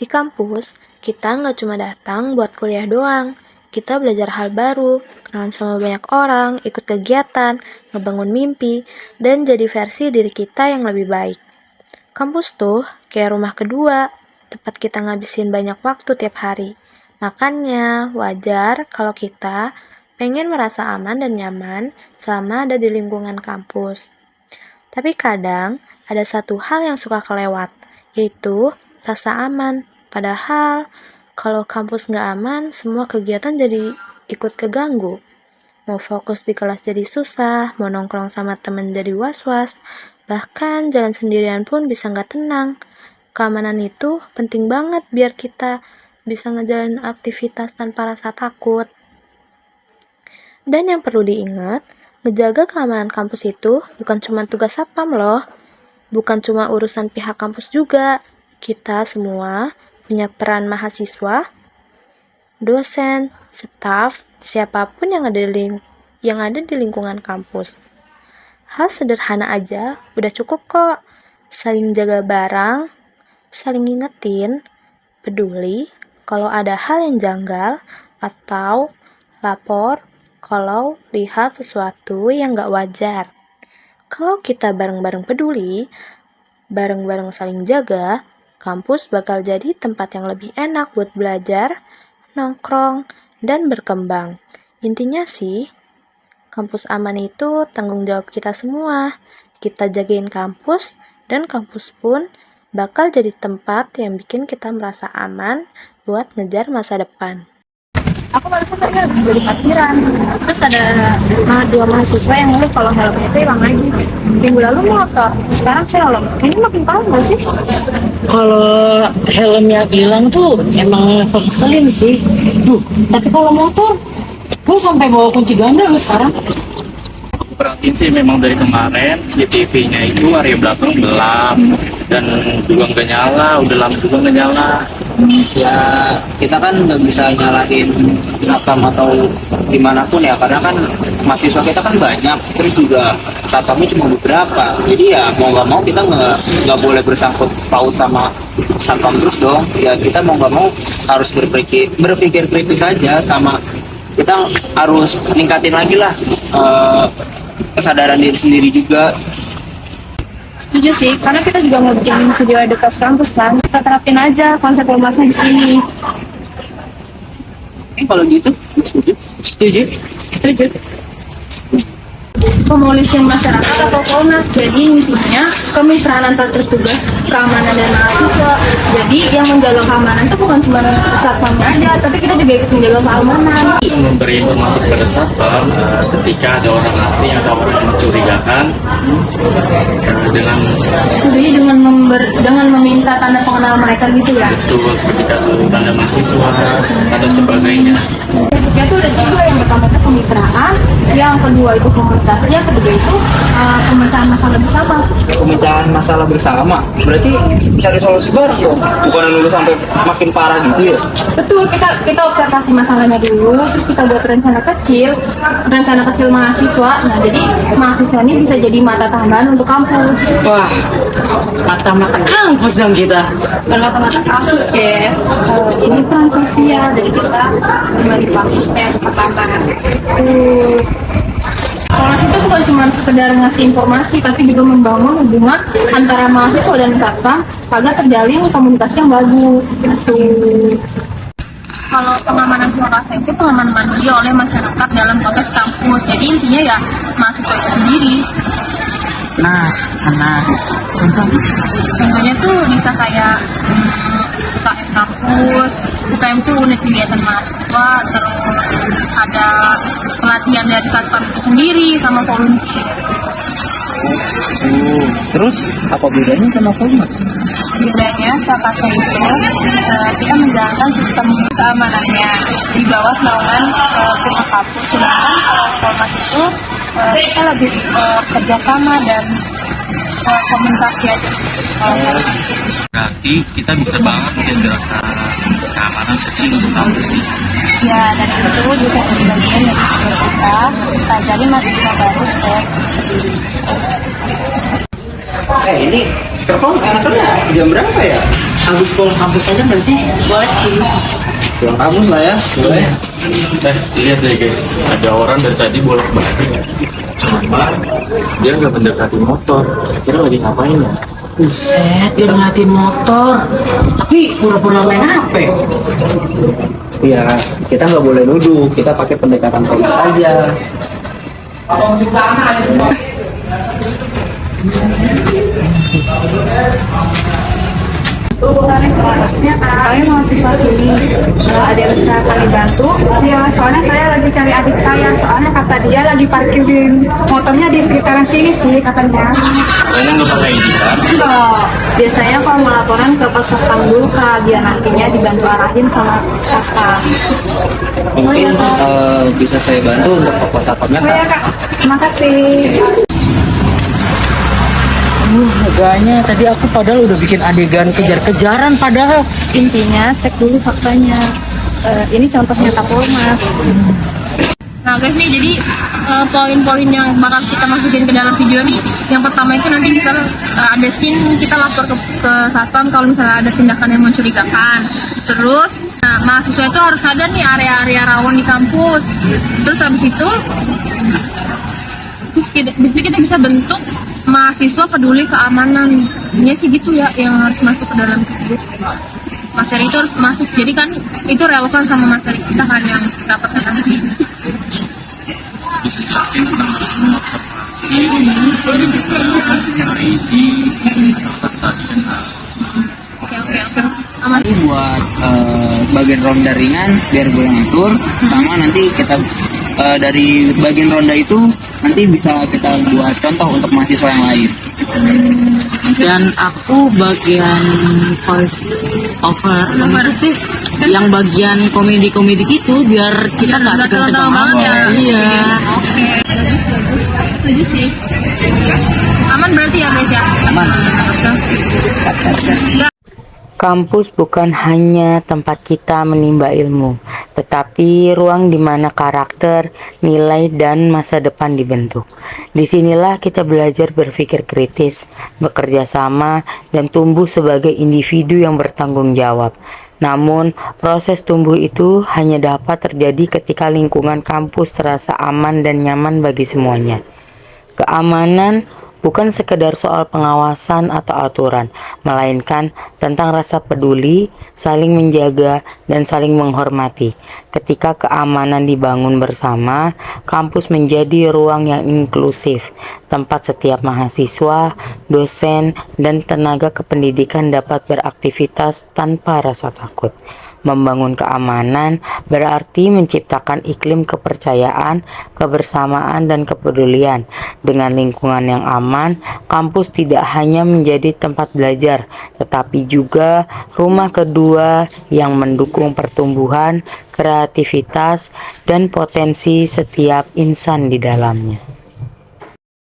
Di kampus, kita nggak cuma datang buat kuliah doang. Kita belajar hal baru, kenalan sama banyak orang, ikut kegiatan, ngebangun mimpi, dan jadi versi diri kita yang lebih baik. Kampus tuh kayak rumah kedua, tempat kita ngabisin banyak waktu tiap hari. Makanya, wajar kalau kita pengen merasa aman dan nyaman selama ada di lingkungan kampus. Tapi kadang, ada satu hal yang suka kelewat, yaitu rasa aman. Padahal, kalau kampus nggak aman, semua kegiatan jadi ikut keganggu. Mau fokus di kelas jadi susah, mau nongkrong sama temen jadi was-was, bahkan jalan sendirian pun bisa nggak tenang. Keamanan itu penting banget biar kita bisa ngejalanin aktivitas tanpa rasa takut. Dan yang perlu diingat, ngejaga keamanan kampus itu bukan cuma tugas satpam loh. Bukan cuma urusan pihak kampus juga. Kita semua punya peran mahasiswa, dosen, staf, siapapun yang ada di lingkungan kampus. Hal sederhana aja udah cukup kok. Saling jaga barang, saling ingetin, peduli kalau ada hal yang janggal, atau lapor kalau lihat sesuatu yang gak wajar. Kalau kita bareng-bareng peduli, bareng-bareng saling jaga, kampus bakal jadi tempat yang lebih enak buat belajar, nongkrong, dan berkembang. Intinya sih, kampus aman itu tanggung jawab kita semua. Kita jagain kampus, dan kampus pun bakal jadi tempat yang bikin kita merasa aman buat ngejar masa depan. Aku barusan tadi habis beli parkiran, terus ada dua mahasiswa yang ngeluh kalau helmnya itu hilang lagi. Minggu lalu motor, sekarang helm. Ini makin parah nggak sih? Kalau helmnya hilang tuh emang ngeselin sih. Tapi kalau motor, gue sampai bawa kunci ganda lu sekarang. Aku perhatiin sih memang dari kemarin CCTV-nya itu area belakang gelap dan juga nggak nyala, udah lama juga nggak nyala. Ya kita kan nggak bisa nyalahin satpam atau dimanapun ya, karena kan mahasiswa kita kan banyak, terus juga satpamnya cuma beberapa, jadi ya mau nggak mau kita nggak boleh bersangkut paut sama satpam terus dong. Ya kita mau nggak mau harus berpikir kritis saja, sama kita harus ningkatin lagi lah kesadaran diri sendiri juga. Setuju sih, karena kita juga mau bikin video edukasi kampus kan. Kita terapin aja konsep ormasnya di sini. Kalau gitu Setuju? Setuju. Pemolisian masyarakat atau Polnas. Jadi intinya kemitraan antar petugas keamanan dan mahasiswa. Jadi yang menjaga keamanan itu bukan cuma satpamnya aja, tapi kita juga ikut menjaga keamanan. Memberi informasi kepada satpam ketika ada orang asing atau orang yang mencurigakan dengan meminta tanda pengenal mereka gitu ya. betul seperti kartu tanda mahasiswa atau sebagainya. Bentuknya tuh ada tiga, yang pertama itu kemitraan, yang kedua itu komunikasi, yang ketiga itu pemecahan masalah bersama. pemecahan masalah bersama berarti cari solusi bareng dong, bukan nunggu sampai makin parah gitu ya. Betul, kita observasi masalahnya dulu, terus kita buat rencana kecil mahasiswa. Nah, jadi mahasiswa ini bisa jadi mata tambahan untuk kampus. Wah, mata-mata kampus dong kita. Dan mata-mata kampus kayak ini peran sosial dari kita di kampus kayak pertambangan. Polres itu bukan cuma sekedar ngasih informasi, tapi juga membangun hubungan antara mahasiswa dan satpam agar terjalin komunikasi yang bagus. Gitu. Kalau pengamanan suara itu pengamanan mandiri oleh masyarakat dalam konteks kampus. Jadi intinya ya mahasiswa itu sendiri. Nah Contohnya tuh bisa kayak UKM kampus, UKM tuh unit kegiatan mahasiswa, terus ada pelatihan dari satpam itu sendiri sama volunteer. terus apa bedanya sama Polmas? Bedanya Swakasa itu kita menjalankan sistem keamanannya di bawah naungan pihak kampus, sedangkan kalau Polmas itu kita lebih kerjasama dan komunikasi aja sih. Berarti kita bisa banget menjaga keamanan kecil untuk kampus sih. Ya, dan itu bisa jadi bagian dari kita jadi mahasiswa baru supaya sendiri. Ini telepon enaknya jam berapa ya? habis pulang kampus aja nggak sih? Boleh. Pulang kampus lah ya, boleh. Lihat deh guys, ada orang dari tadi bolak-balik. Cuma dia nggak mendekati motor. Kira lagi ngapain ya? Buset, dia ngeliatin motor, tapi pura-pura main HP. Iya, kita nggak boleh nuduh, kita pakai pendekatan polis saja. Ya, kami mahasiswa sini. Ada yang bisa kami bantu? Ya, soalnya saya lagi cari adik saya. Soalnya kata dia lagi parkirin motornya di sekitaran sini sih katanya. Kayaknya nggak pakai ID kan? Enggak. Biasanya kalau mau laporan ke pos satpam dulu Kak, biar nantinya dibantu arahin sama satpam. Mungkin bisa saya bantu untuk ke pos satpamnya, Oh ya Kak. Kak, terima kasih. Agaknya tadi aku padahal udah bikin adegan kejar-kejaran padahal. Intinya cek dulu faktanya. Ini contoh nyata Polmas. Nah guys nih, jadi poin-poin yang bakal kita masukin ke dalam video nih, yang pertama itu nanti misalnya ada scene kita lapor ke satpam kalau misalnya ada tindakan yang mencurigakan. Terus mahasiswa itu harus sadar nih area-area rawan di kampus. Terus habis itu kita bisa bentuk mahasiswa peduli keamanan. Ini sih gitu ya yang harus masuk ke dalam kampus. Materi itu harus masuk, jadi kan itu relevan sama materi kita kan yang kita presentasi. Bisa jelasin tentang observasi, bisa ID, tadi dan Oke. Aman. Ini buat bagian ronda ringan biar gue yang ngatur, sama nanti kita dari bagian ronda itu nanti bisa kita buat contoh untuk mahasiswa yang lain. Dan aku bagian voice over deh, yang bagian komedi-komedi gitu biar kita nggak tegang-tegang banget ya. Iya. Oke, bagus. Setuju sih. Aman berarti ya guys ya. Aman. Kampus bukan hanya tempat kita menimba ilmu, tetapi ruang di mana karakter, nilai, dan masa depan dibentuk. Disinilah kita belajar berpikir kritis, bekerja sama, dan tumbuh sebagai individu yang bertanggung jawab. Namun, proses tumbuh itu hanya dapat terjadi ketika lingkungan kampus terasa aman dan nyaman bagi semuanya. Keamanan bukan sekedar soal pengawasan atau aturan, melainkan tentang rasa peduli, saling menjaga, dan saling menghormati. Ketika keamanan dibangun bersama, kampus menjadi ruang yang inklusif, tempat setiap mahasiswa, dosen, dan tenaga kependidikan dapat beraktivitas tanpa rasa takut. Membangun keamanan berarti menciptakan iklim kepercayaan, kebersamaan, dan kepedulian. Dengan lingkungan yang aman, kampus tidak hanya menjadi tempat belajar, tetapi juga rumah kedua yang mendukung pertumbuhan, kreativitas, dan potensi setiap insan di dalamnya.